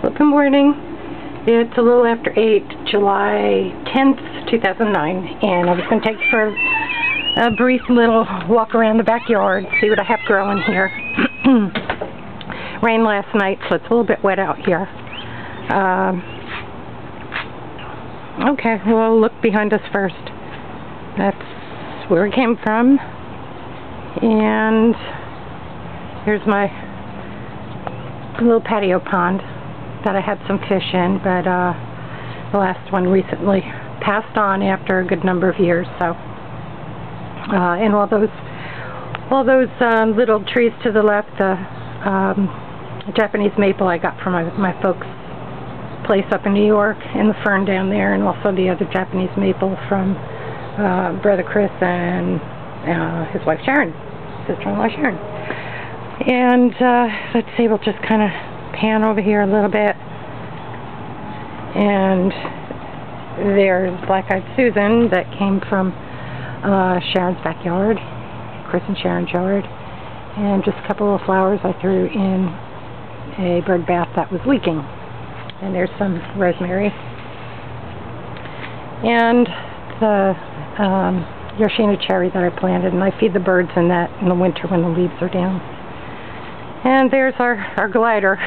Well, good morning. It's a little after 8, July 10th, 2009, and I was going to take you for a brief little walk around the backyard, see what I have growing here. Rained last night, so it's a little bit wet out here. Okay, we'll look behind us first. That's where we came from. And here's my little patio pond that I had some fish in, but the last one recently passed on after a good number of years. So, and all those little trees to the left, Japanese maple I got from my folks' place up in New York, and the fern down there, and also the other Japanese maple from Brother Chris and his wife Sharon, sister-in-law Sharon. And let's see, we'll just kind of pan over here a little bit. And there's Black-Eyed Susan that came from Sharon's backyard, Chris and Sharon's yard. And just a couple of flowers I threw in a bird bath that was leaking. And there's some rosemary. And the Yoshino cherry that I planted, and I feed the birds in that in the winter when the leaves are down. And there's our glider.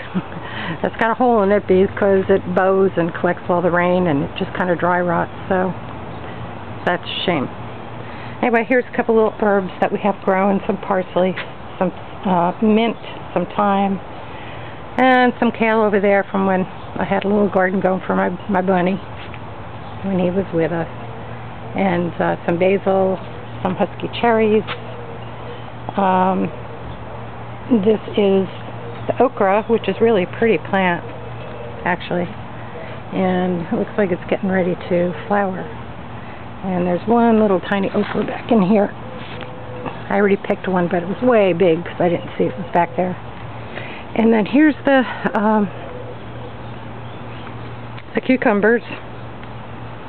That's got a hole in it because it bows and collects all the rain, and it just kind of dry rots, so that's a shame. Anyway, here's a couple little herbs that we have growing, some parsley, some mint, some thyme, and some kale over there from when I had a little garden going for my bunny when he was with us. And some basil, some husky cherries. This is the okra, which is really a pretty plant, actually. And it looks like it's getting ready to flower. And there's one little tiny okra back in here. I already picked one, but it was way big because I didn't see it was back there. And then here's the cucumbers,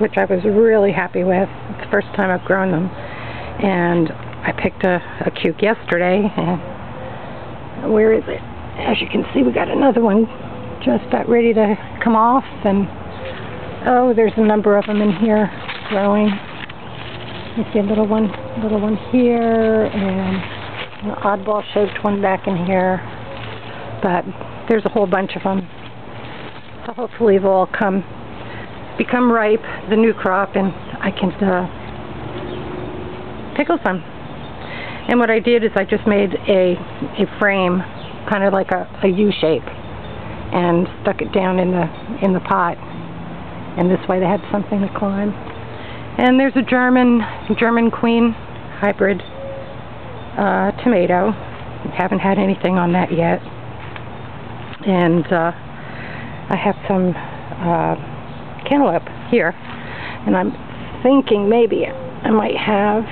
which I was really happy with. It's the first time I've grown them. And I picked a cuke yesterday, and where is it? As you can see, we got another one just about ready to come off, and oh, there's a number of them in here growing. You see a little one here, and an oddball shaped one back in here, but there's a whole bunch of them. So hopefully they'll all become ripe, the new crop, and I can pickle some. And what I did is I just made a frame, kind of like a U shape, and stuck it down in the pot. And this way they had something to climb. And there's a German Queen hybrid tomato. Haven't had anything on that yet. And I have some cantaloupe here, and I'm thinking maybe I might have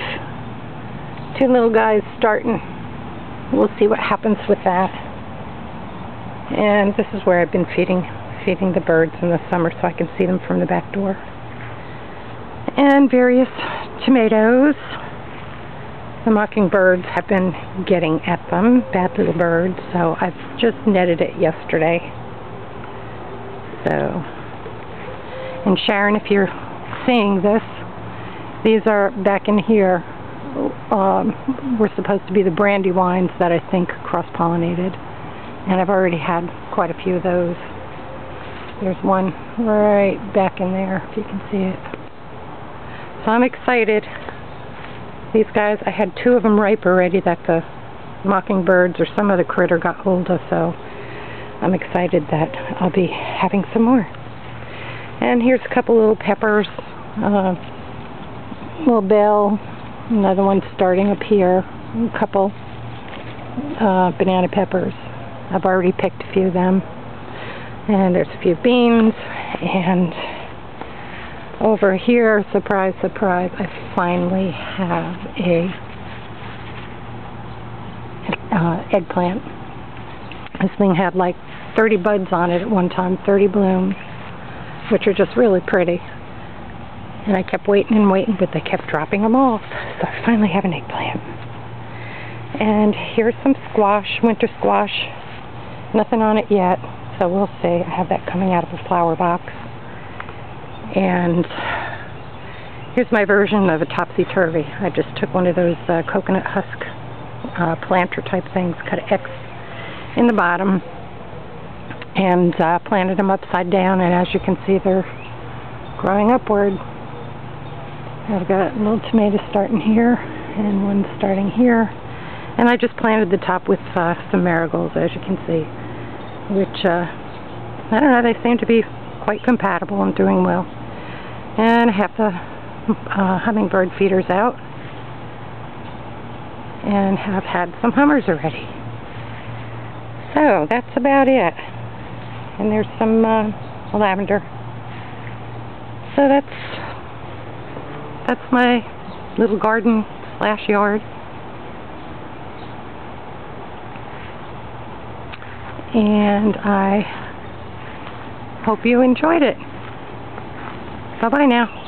two little guys starting. We'll see what happens with that. And this is where I've been feeding the birds in the summer, so I can see them from the back door. And various tomatoes. The mockingbirds have been getting at them, bad little birds, so I've just netted it yesterday. So, and Sharon, if you're seeing this, these are back in here. Were supposed to be the brandywines that I think cross-pollinated, and I've already had quite a few of those. There's one right back in there, if you can see it. So I'm excited. These guys, I had two of them ripe already that the mockingbirds or some other critter got hold of, so I'm excited that I'll be having some more. And here's a couple little peppers, little bell. Another one starting up here, a couple banana peppers. I've already picked a few of them. And there's a few beans. And over here, surprise, surprise, I finally have a eggplant. This thing had like 30 buds on it at one time, 30 blooms, which are just really pretty. And I kept waiting and waiting, but they kept dropping them off. So I finally have an eggplant. And here's some squash, winter squash. Nothing on it yet. So we'll see. I have that coming out of a flower box. And here's my version of a topsy-turvy. I just took one of those coconut husk planter type things, cut an X in the bottom, and planted them upside down, and as you can see, they're growing upward. I've got a little tomato starting here, and one starting here, and I just planted the top with some marigolds, as you can see, which, I don't know, they seem to be quite compatible and doing well. And I have the hummingbird feeders out, and have had some hummers already. So that's about it. And there's some lavender. So that's my little garden / yard. And I hope you enjoyed it. Bye-bye now.